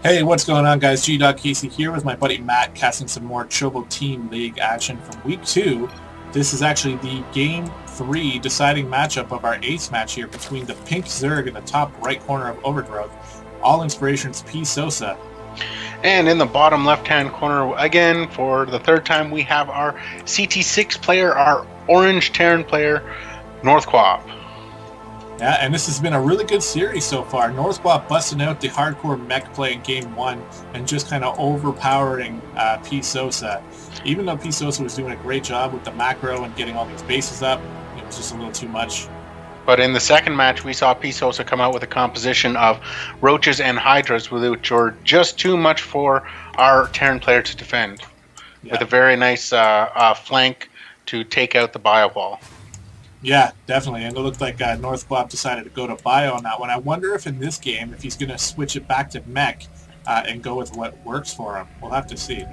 Hey, what's going on, guys? gdoggcasey here with my buddy Matt, casting some more Chobo Team League action from Week 2. This is actually the Game 3 deciding matchup of our ace match here between the Pink Zerg in the top right corner of Overgrowth, All Inspirations PSosa. And in the bottom left-hand corner, again, for the third time, we have our CTsix player, our Orange Terran player, NorthQuab. Yeah, and this has been a really good series so far. NorthQuab busting out the hardcore mech play in Game 1 and just kind of overpowering PSosa. Even though PSosa was doing a great job with the macro and getting all these bases up, it was just a little too much. But in the second match, we saw PSosa come out with a composition of roaches and hydras, which were just too much for our Terran player to defend, with a very nice flank to take out the bio wall. Yeah, definitely. And it looked like NorthQuab decided to go to bio on that one. I wonder if in this game, if he's going to switch it back to mech and go with what works for him. We'll have to see.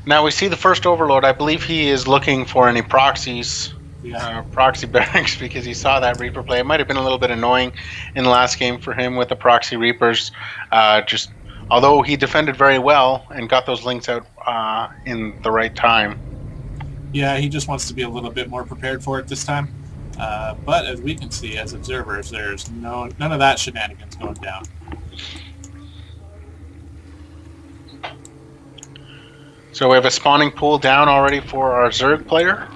Now we see the first overload. I believe he is looking for any proxies, proxy barracks, because he saw that Reaper play. It might have been a little bit annoying in the last game for him with the proxy Reapers. Although he defended very well and got those links out in the right time. Yeah, he just wants to be a little bit more prepared for it this time. But as we can see as observers, there's none of that shenanigans going down. So we have a spawning pool down already for our Zerg player.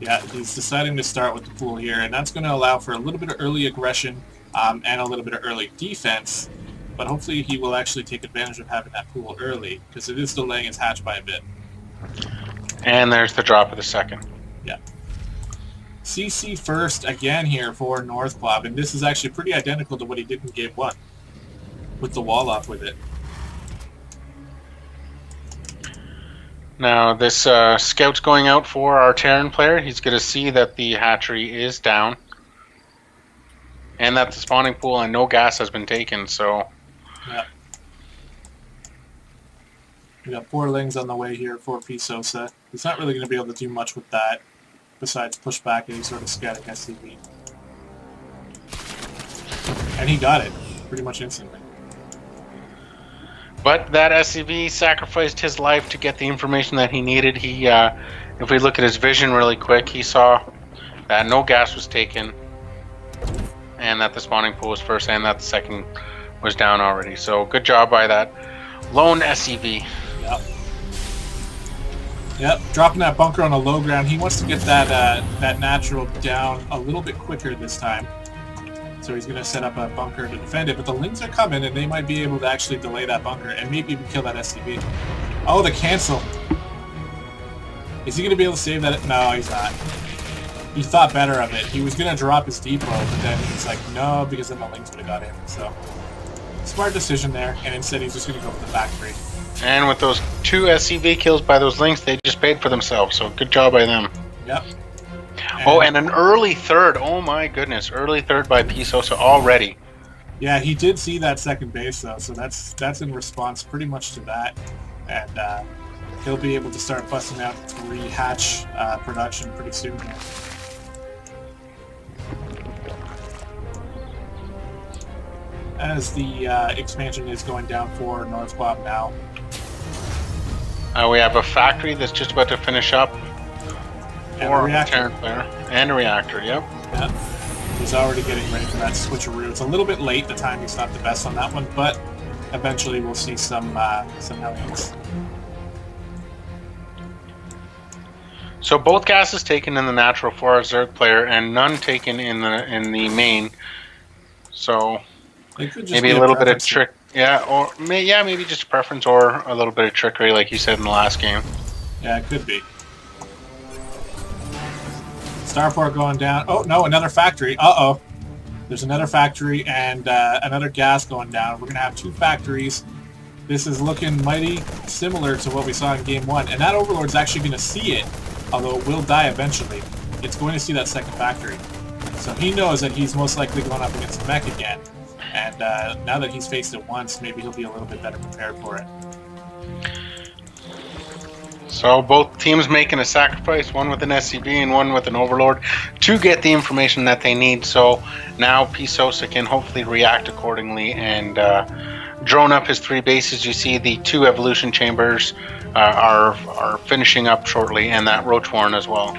Yeah, he's deciding to start with the pool here, and that's going to allow for a little bit of early aggression and a little bit of early defense. But hopefully he will actually take advantage of having that pool early, because it is delaying his hatch by a bit. And there's the drop of the second. Yeah. CC first again here for NorthQuab, and this is actually pretty identical to what he did in Game 1, with the wall off with it. Now this scout's going out for our Terran player. He's going to see that the hatchery is down, and that the spawning pool and no gas has been taken, so... Yeah. We got 4 lings on the way here for PSosa. He's not really going to be able to do much with that, besides push back any sort of static SCV. And he got it, pretty much instantly. But that SCV sacrificed his life to get the information that he needed. He, if we look at his vision really quick, he saw that no gas was taken, and that the spawning pool was first, and that the second was down already. So good job by that lone SCV. Yep, dropping that bunker on a low ground. He wants to get that natural down a little bit quicker this time. So he's going to set up a bunker to defend it. But the lings are coming, and they might be able to actually delay that bunker and maybe even kill that SCV. Oh, the cancel. Is he going to be able to save that? No, he's not. He thought better of it. He was going to drop his depot, but then he's like, no, because then the lings would have got him. So, smart decision there. And instead, he's just going to go for the factory. And with those 2 SCV kills by those links, they just paid for themselves. So good job by them. Yep. And an early third. Oh my goodness, early third by PSosa already. Yeah, he did see that second base though, so that's in response pretty much to that, and he'll be able to start busting out 3 hatch production pretty soon here. As the expansion is going down for NorthQuab now. We have a factory that's just about to finish up. And a Terran player. And a reactor, yep. Yeah. He's already getting ready for that switcheroo. It's a little bit late, the timing's not the best on that one, but eventually we'll see some Hellions. So both gases taken in the natural for our Zerg player, and none taken in the main. So maybe a little bit of trick. Yeah, or maybe just a preference or a little bit of trickery, like you said in the last game. Yeah, it could be. Starport going down. Oh, no, another factory. Uh-oh. There's another factory and another gas going down. We're going to have 2 factories. This is looking mighty similar to what we saw in Game 1. And that Overlord's actually going to see it, although it will die eventually. It's going to see that second factory. So he knows that he's most likely going up against the mech again. And now that he's faced it once, maybe he'll be a little bit better prepared for it. So both teams making a sacrifice, one with an SCV and one with an Overlord, to get the information that they need. So now PSosa can hopefully react accordingly and drone up his 3 bases. You see the 2 evolution chambers are finishing up shortly, and that Roach Warren as well.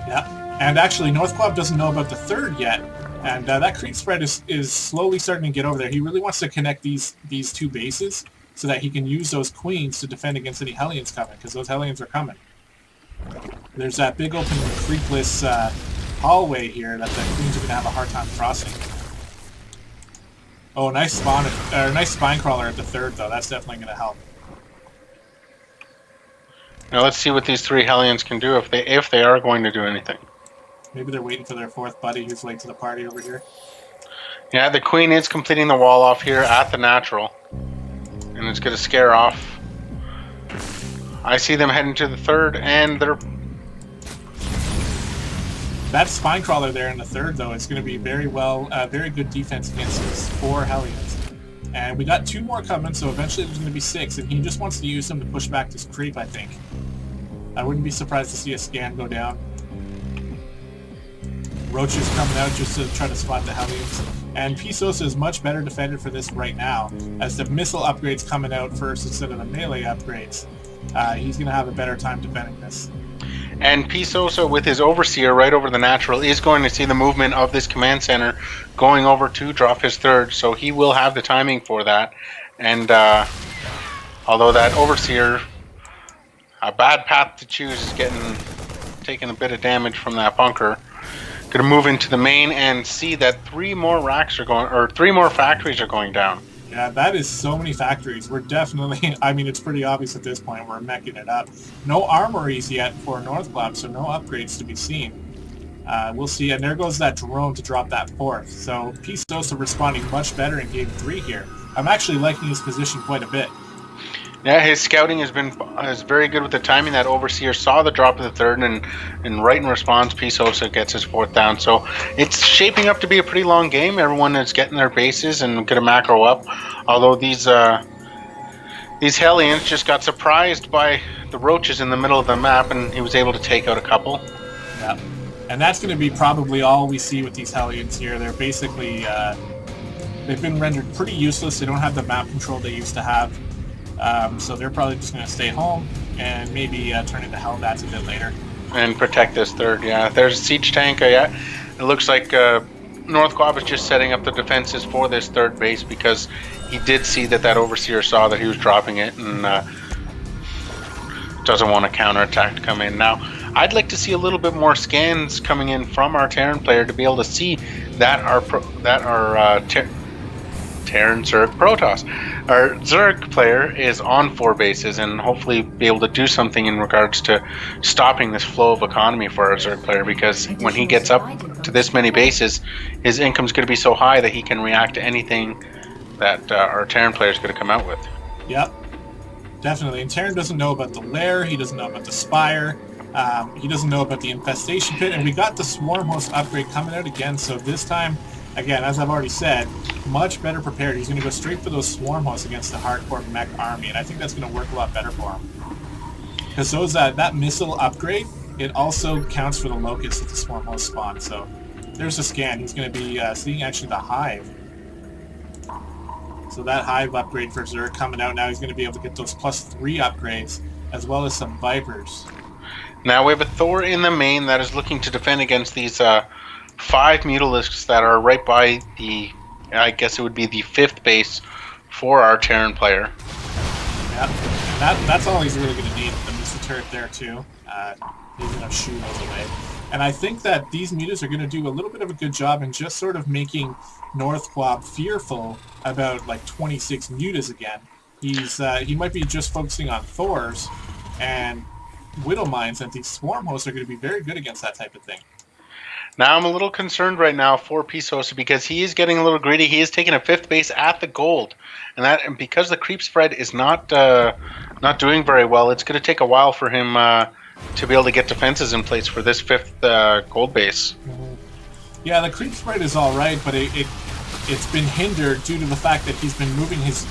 Yeah, and actually NorthQuab doesn't know about the 3rd yet, and that creep spread is slowly starting to get over there. He really wants to connect these 2 bases so that he can use those queens to defend against any Hellions coming, because those Hellions are coming. There's that big open creepless hallway here that the queens are going to have a hard time crossing. Oh, nice spine crawler at the 3rd, though. That's definitely going to help. Now let's see what these 3 Hellions can do if they are going to do anything. Maybe they're waiting for their 4th buddy who's late to the party over here. Yeah, the queen is completing the wall off here at the natural. And it's going to scare off. I see them heading to the 3rd, and they're... That spine crawler there in the 3rd, though, is going to be very good defense against these 4 Hellions. And we got 2 more coming, so eventually there's going to be 6, and he just wants to use them to push back this creep, I think. I wouldn't be surprised to see a scan go down. Roach is coming out just to try to spot the Hellions. And PSosa is much better defended for this right now, as the missile upgrades coming out first instead of the melee upgrades. He's going to have a better time defending this. And PSosa, with his Overseer right over the natural, is going to see the movement of this command center going over to drop his 3rd, so he will have the timing for that. And although that Overseer, a bad path to choose, is taking a bit of damage from that bunker. Going to move into the main and see that 3 more racks are going, or 3 more factories are going down. Yeah, that is so many factories. We're definitely, I mean, it's pretty obvious at this point, we're meching it up. No armories yet for NorthQuab, so no upgrades to be seen. We'll see, and there goes that drone to drop that 4th. So PSosa responding much better in game 3 here. I'm actually liking his position quite a bit. Yeah, his scouting is very good with the timing. That Overseer saw the drop of the 3rd, and right in response, PSosa gets his 4th down. So it's shaping up to be a pretty long game. Everyone is getting their bases and get a macro up. Although these Hellions just got surprised by the roaches in the middle of the map, and he was able to take out a couple. Yeah, and that's going to be probably all we see with these Hellions here. They're basically they've been rendered pretty useless. They don't have the map control they used to have. So they're probably just going to stay home and maybe turn into Hellbats a bit later. And protect this 3rd, yeah. There's a siege tank, yeah. It looks like NorthQuab is just setting up the defenses for this 3rd base because he did see that Overseer saw that he was dropping it and doesn't want a counterattack to come in. Now, I'd like to see a little bit more scans coming in from our Terran player to be able to see that our Terran Zerg Protoss. Our Zerg player is on 4 bases and hopefully be able to do something in regards to stopping this flow of economy for our Zerg player, because when he gets up to this many bases, his income's going to be so high that he can react to anything that our Terran player is going to come out with. Yep, definitely. And Terran doesn't know about the lair, he doesn't know about the spire, he doesn't know about the infestation pit, and we got the swarm host upgrade coming out again, so this time, again, as I've already said, much better prepared. He's going to go straight for those swarm hosts against the hardcore mech army, and I think that's going to work a lot better for him. Because those that missile upgrade, it also counts for the locusts at the swarm host spawn. So there's a scan. He's going to be seeing actually the hive. So that hive upgrade for Zerg coming out now. He's going to be able to get those +3 upgrades as well as some vipers. Now we have a Thor in the main that is looking to defend against these 5 Mutalisks that are right by the, I guess it would be the 5th base for our Terran player. Yeah, and that's all he's really going to need. The missile turret there too. He's going to shoot those away. And I think that these mutas are going to do a little bit of a good job in just sort of making NorthQuab fearful about like 26 mutas again. He might be just focusing on Thors and Widow Mines, and these swarm hosts are going to be very good against that type of thing. Now I'm a little concerned right now for PSosa because he is getting a little greedy. He is taking a 5th base at the gold, and because the creep spread is not doing very well, it's going to take a while for him to be able to get defenses in place for this 5th gold base. Mm-hmm. Yeah, the creep spread is all right, but it's been hindered due to the fact that he's been moving his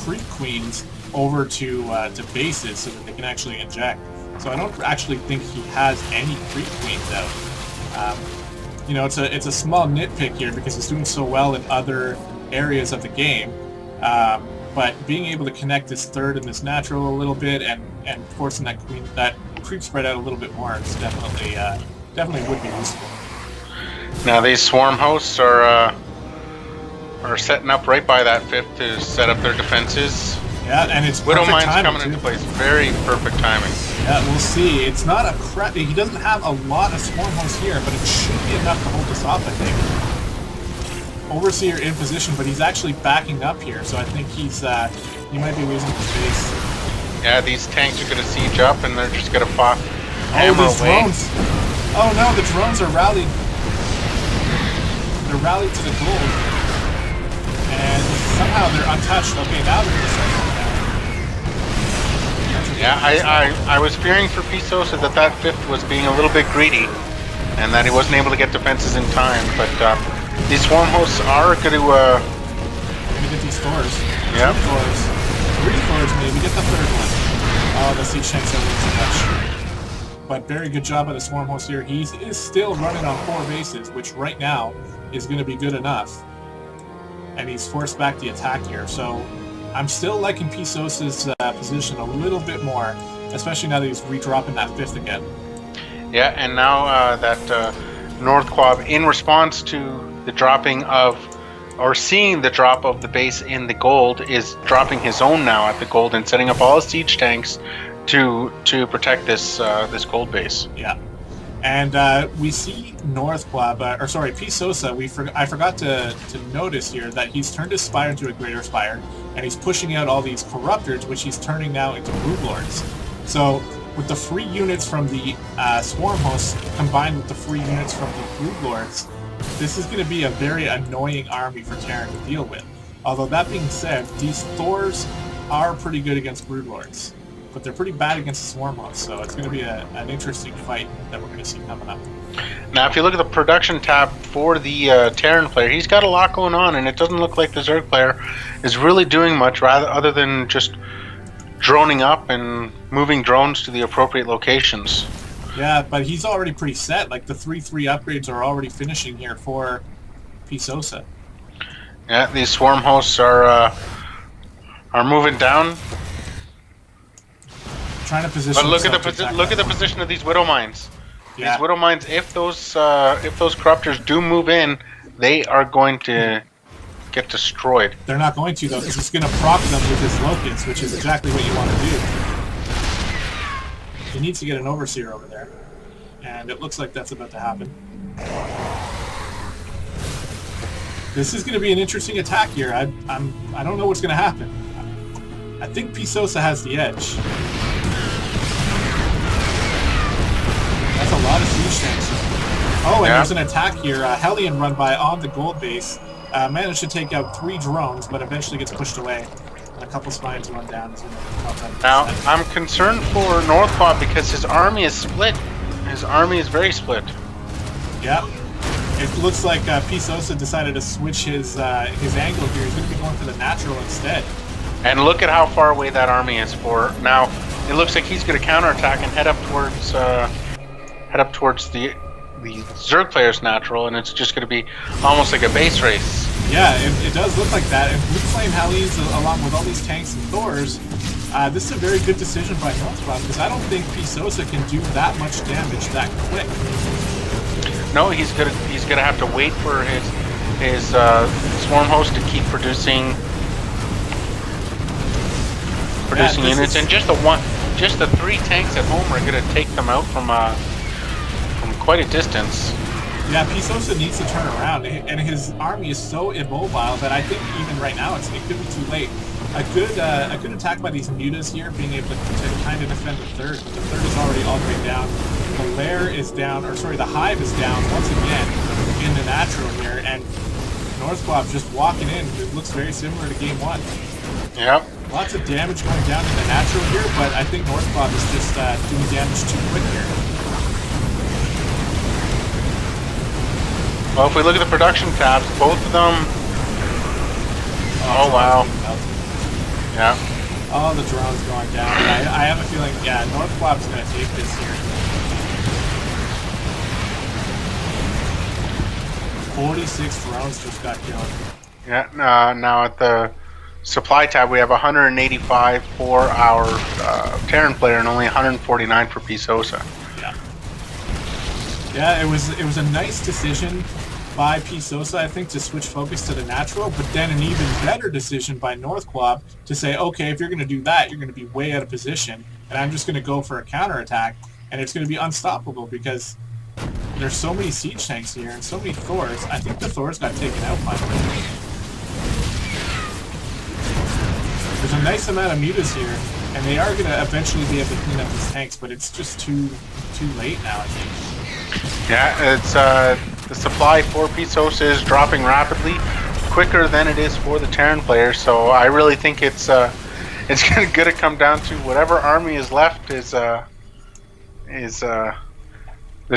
creep queens over to bases so that they can actually inject. So I don't actually think he has any creep queens out. You know, it's a small nitpick here because he's doing so well in other areas of the game. But being able to connect this third and this natural a little bit and forcing that creep spread out a little bit more is definitely would be useful. Now these swarm hosts are setting up right by that 5th to set up their defenses. Yeah, and it's Widow perfect Mine's timing, coming too. into place. Very perfect timing. Yeah, we'll see. It's not a crap. He doesn't have a lot of swarm hosts here, but it should be enough to hold this off, I think. Overseer in position, but he's actually backing up here, so I think he might be losing his base. Yeah, these tanks are going to siege up, and they're just going to hammer these away. drones! Oh no, the drones are rallied. They're rallied to the gold, and somehow they're untouched. Okay, now they're going to start going down. Yeah, I was fearing for PSosa that 5th was being a little bit greedy, and that he wasn't able to get defenses in time, but these swarm hosts are going to... get these Thors. Yep. 2 Thors. 3 Thors maybe. Get the 3rd one. Oh, the siege tanks are too much. But very good job by the swarm host here. He is still running on 4 bases, which right now is going to be good enough. And he's forced back the attack here. So I'm still liking PSosa's position a little bit more, especially now that he's redropping that 5th again. Yeah, and now that NorthQuab, in response to the dropping of, or seeing the drop of the base in the gold, is dropping his own now at the gold and setting up all his siege tanks to protect this this gold base. Yeah, and we see NorthQuab, PSosa. I forgot to notice here that he's turned his spire into a greater spire, and he's pushing out all these corruptors, which he's turning now into broodlords. So with the free units from the swarm hosts combined with the free units from the broodlords, this is going to be a very annoying army for Terran to deal with. Although that being said, these Thors are pretty good against broodlords, but they're pretty bad against the swarm hosts, so it's going to be an interesting fight that we're going to see coming up. Now, if you look at the production tab for the Terran player, he's got a lot going on, and it doesn't look like the Zerg player is really doing much other than just droning up and moving drones to the appropriate locations. Yeah, but he's already pretty set. Like, the 3-3 upgrades are already finishing here for PSosa. Yeah, these swarm hosts are moving down. Trying to position. But look at the position of these widow mines. Yeah. These widow mines, if those corruptors do move in, they are going to get destroyed. They're not going to, though, because he's going to proc them with his locusts, which is exactly what you want to do. He needs to get an overseer over there, and it looks like that's about to happen. This is going to be an interesting attack here. I don't know what's going to happen. I think PSosa has the edge. That's a lot of siege tanks. Oh, and there's an attack here. Hellion run by on the gold base. Managed to take out 3 drones, but eventually gets pushed away. And a couple spines run down. Now, I'm concerned for NorthQuab because his army is split. His army is very split. Yeah. It looks like PSosa decided to switch his angle here. He's going to be going for the natural instead. And look at how far away that army is for. Now, it looks like he's going to counterattack and head up towards the Zerg player's natural, and it's just going to be almost like a base race. Yeah, it does look like that. And Blue Flame Hellies, along with all these tanks and Thors, this is a very good decision by NorthQuab, because I don't think PSosa can do that much damage that quick. No, he's gonna have to wait for his swarm host to keep producing units, and just the 3 tanks at home are gonna take them out from quite a distance. Yeah, PSosa needs to turn around, and his army is so immobile that I think even right now it could be too late. A good attack by these mutas here, being able to kind of defend the 3rd, but the 3rd is already all the way down. The lair is down, the hive is down once again in the natural here, and NorthQuab just walking in. It looks very similar to game 1. Yep. Lots of damage going down in the natural here, but I think NorthQuab is just doing damage too quick here. Well, if we look at the production tabs, both of them... Oh, wow. Yeah. All the drones going down. I have a feeling, yeah, NorthQuab's going to take this here. 46 drones just got killed. Yeah, now at the supply tab, we have 185 for our Terran player and only 149 for PSosa. Yeah. Yeah, it was a nice decision by PSosa, I think, to switch focus to the natural, but then an even better decision by NorthQuab to say, okay, if you're going to do that, you're going to be way out of position, and I'm just going to go for a counterattack, and it's going to be unstoppable because there's so many siege tanks here and so many Thors. I think the Thors got taken out finally. There's a nice amount of mutas here, and they are going to eventually be able to clean up these tanks, but it's just too late now, I think. Yeah, it's the supply for PSosa is dropping rapidly, quicker than it is for the Terran player. So I really think it's going to come down to whatever army is left there's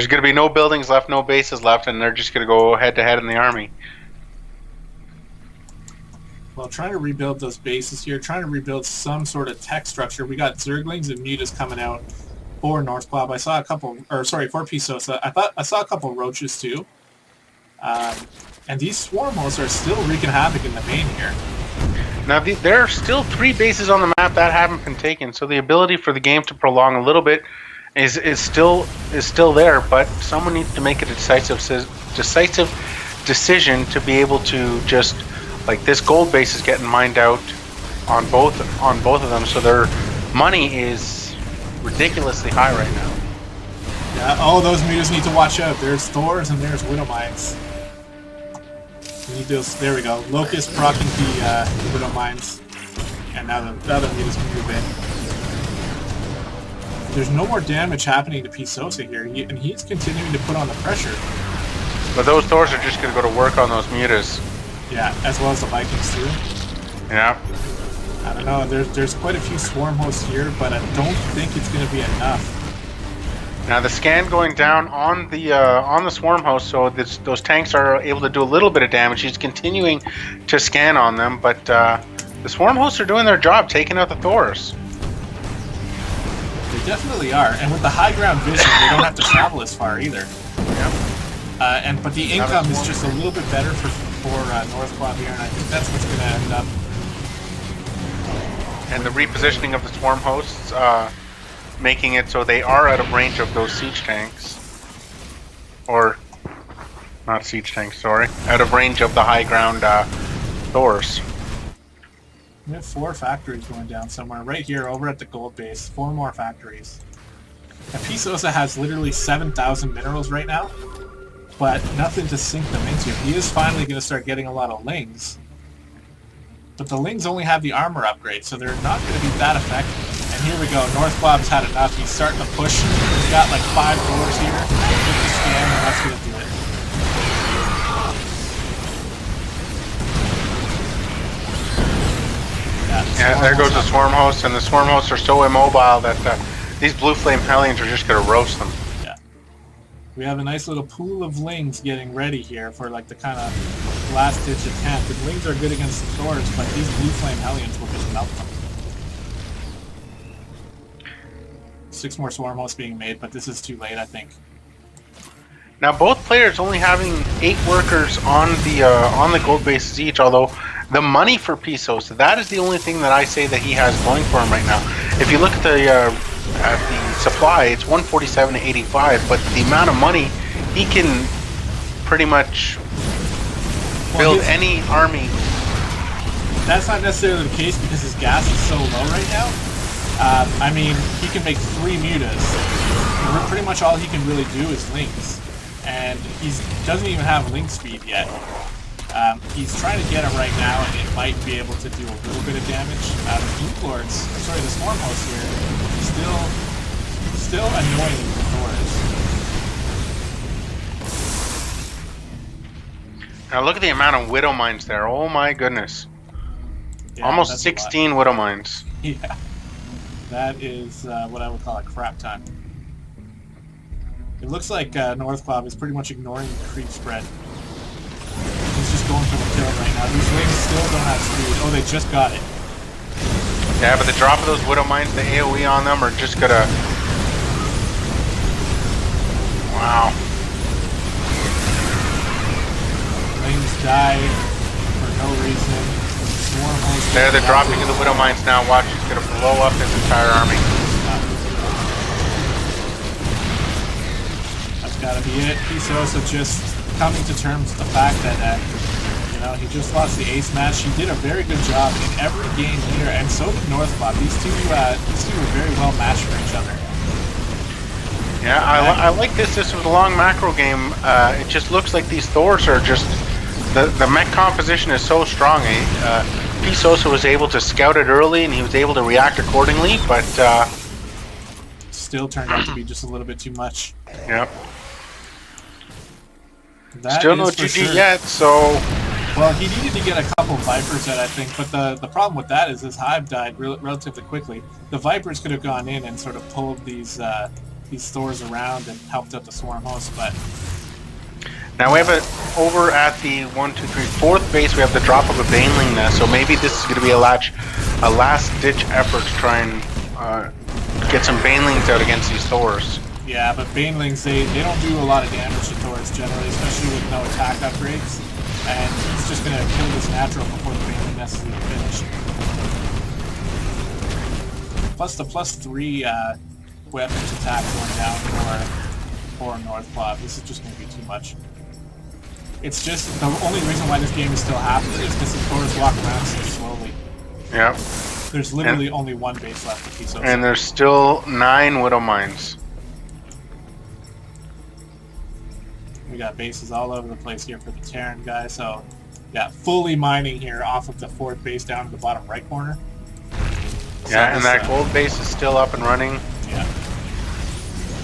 going to be no buildings left, no bases left, and they're just going to go head to head in the army. Well, trying to rebuild those bases here, trying to rebuild some sort of tech structure. We got Zerglings and mutas coming out for NorthQuab. I saw a couple, or sorry, for PSosa. I saw a couple roaches too. And these swarm hosts are still wreaking havoc in the main here. Now there are still 3 bases on the map that haven't been taken, so the ability for the game to prolong a little bit is still there. But someone needs to make a decisive decision to be able to just, like, this gold base is getting mined out on both of them, so their money is ridiculously high right now. Yeah, oh, those mutas need to watch out. There's Thors and there's Widow Mines. We need those. There we go. Locust proccing the Widow Mines, and now the other mutas can move in. There's no more damage happening to PSosa here, and he's continuing to put on the pressure. But those Thors are just going to go to work on those mutas. Yeah, as well as the Vikings too. Yeah. I don't know. There's quite a few swarm hosts here, but I don't think it's going to be enough. Now the scan going down on the swarm host, so those tanks are able to do a little bit of damage. He's continuing to scan on them, but the swarm hosts are doing their job, taking out the Thors. They definitely are, and with the high ground vision, they don't have to travel as far either. Yeah. But the income is just a little bit better for NorthQuab here, and I think that's what's going to end up. And the repositioning of the swarm hosts, making it so they are out of range of those siege tanks. Or, not siege tanks, sorry. Out of range of the high ground Thors. We have 4 factories going down somewhere. Right here, over at the gold base. 4 more factories. And PSosa has literally 7,000 minerals right now, but nothing to sink them into. He is finally going to start getting a lot of lings. But the lings only have the armor upgrade, so they're not going to be that effective. And here we go. NorthQuab's had enough. He's starting to push. He's got like 5 Thors here. Get the scan, and that's going to do it. Yeah, there goes the swarm hosts, and the swarm hosts are so immobile that these blue flame hellions are just going to roast them. Yeah. We have a nice little pool of lings getting ready here for like the kind of last ditch attempt. The lings are good against the Thors, but these blue flame hellions will just melt them. 6 more swarm hosts being made, but this is too late, I think. Now both players only having 8 workers on the gold bases each, although the money for PSosa, that is the only thing that I say that he has going for him right now. If you look at the supply, it's 147 to 85, but the amount of money he can pretty much build any army. That's not necessarily the case because his gas is so low right now. I mean, he can make 3 mutas. Pretty much all he can really do is lings. And he doesn't even have link speed yet. He's trying to get it right now, and it might be able to do a little bit of damage. The Blue Lords, sorry, the Swarm Host here, still annoying the Thors. Now look at the amount of Widow Mines there. Oh my goodness. Yeah, almost 16 Widow Mines. Yeah. That is what I would call a crap ton. It looks like NorthQuab is pretty much ignoring the creep spread. He's just going for the kill right now. These wings still don't have speed. Oh, they just got it. Yeah, but the drop of those Widow Mines, the AoE on them are just gonna... Wow. Lings die for no reason. Swarm host. There, they're dropping to the Widow Mines now. Watch, it's gonna blow up his entire army. That's gotta be it. PSosa just coming to terms with the fact that he just lost the ace match. He did a very good job in every game here, and so did NorthQuab. These two were very well matched for each other. Yeah, I like this. This was a long macro game. It just looks like these Thors are just... The mech composition is so strong. PSosa was able to scout it early, and he was able to react accordingly, but... Still turned out to be just a little bit too much. Yep. That Still no GG yet, so... Well, he needed to get a couple Vipers out, I think, but the problem with that is his Hive died relatively quickly. The Vipers could have gone in and sort of pulled these Thors around and helped out the Swarm host, but... Now we have over at the 1, 2, 3, 4th base, we have the drop of a Baneling nest, so maybe this is going to be a last-ditch effort to try and get some Banelings out against these Thors. Yeah, but Banelings, they don't do a lot of damage to Thors generally, especially with no attack upgrades. And he's just going to kill this natural before the Baneling nest is even finished. Plus the +3 weapons attack going down for NorthQuab. This is just going to be too much. It's just, the only reason why this game is still happening is because the Thors walk around so slowly. Yep. There's literally only one base left of PSosa. And there's still 9 Widow Mines. We got bases all over the place here for the Terran guy, so yeah, fully mining here off of the 4th base down to the bottom right corner. Yeah, and that gold base is still up and running. Yeah.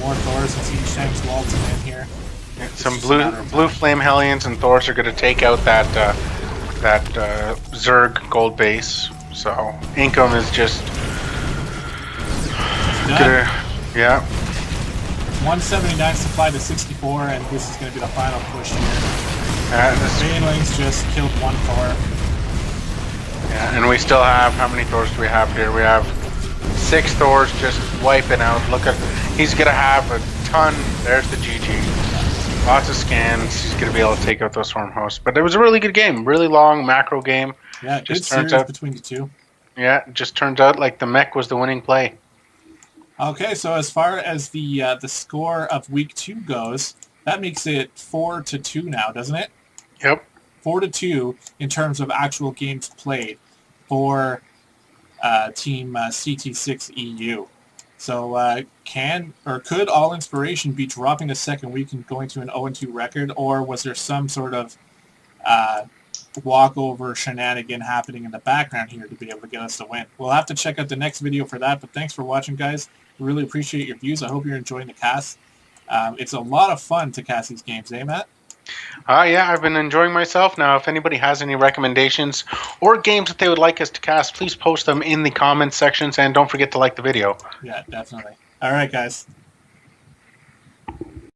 More Thors and CTsix waltzing in here. Yeah, some blue flame Hellions and Thors are going to take out that Zerg gold base. So Inkom is just gonna, yeah. 179 supply to 64, and this is going to be the final push here. The Banelings just killed one Thor. Yeah, and we still have, how many Thors do we have here? We have 6 Thors just wiping out. Look at, he's going to have a ton. There's the GG. Lots of scans. He's going to be able to take out those Swarm hosts. But it was a really good game. Really long macro game. Yeah, good series between the two. Yeah, it just turns out like the mech was the winning play. Okay, so as far as the score of week 2 goes, that makes it 4-2 now, doesn't it? Yep. 4-2 in terms of actual games played for Team CTsix EU. So could All Inspiration be dropping the second week and going to an 0-2 record, or was there some sort of walkover shenanigan happening in the background here to be able to get us the win? We'll have to check out the next video for that, but thanks for watching, guys. Really appreciate your views. I hope you're enjoying the cast. It's a lot of fun to cast these games, eh, Matt? Yeah, I've been enjoying myself. Now, if anybody has any recommendations or games that they would like us to cast, please post them in the comments sections, and don't forget to like the video. Yeah, definitely. All right, guys.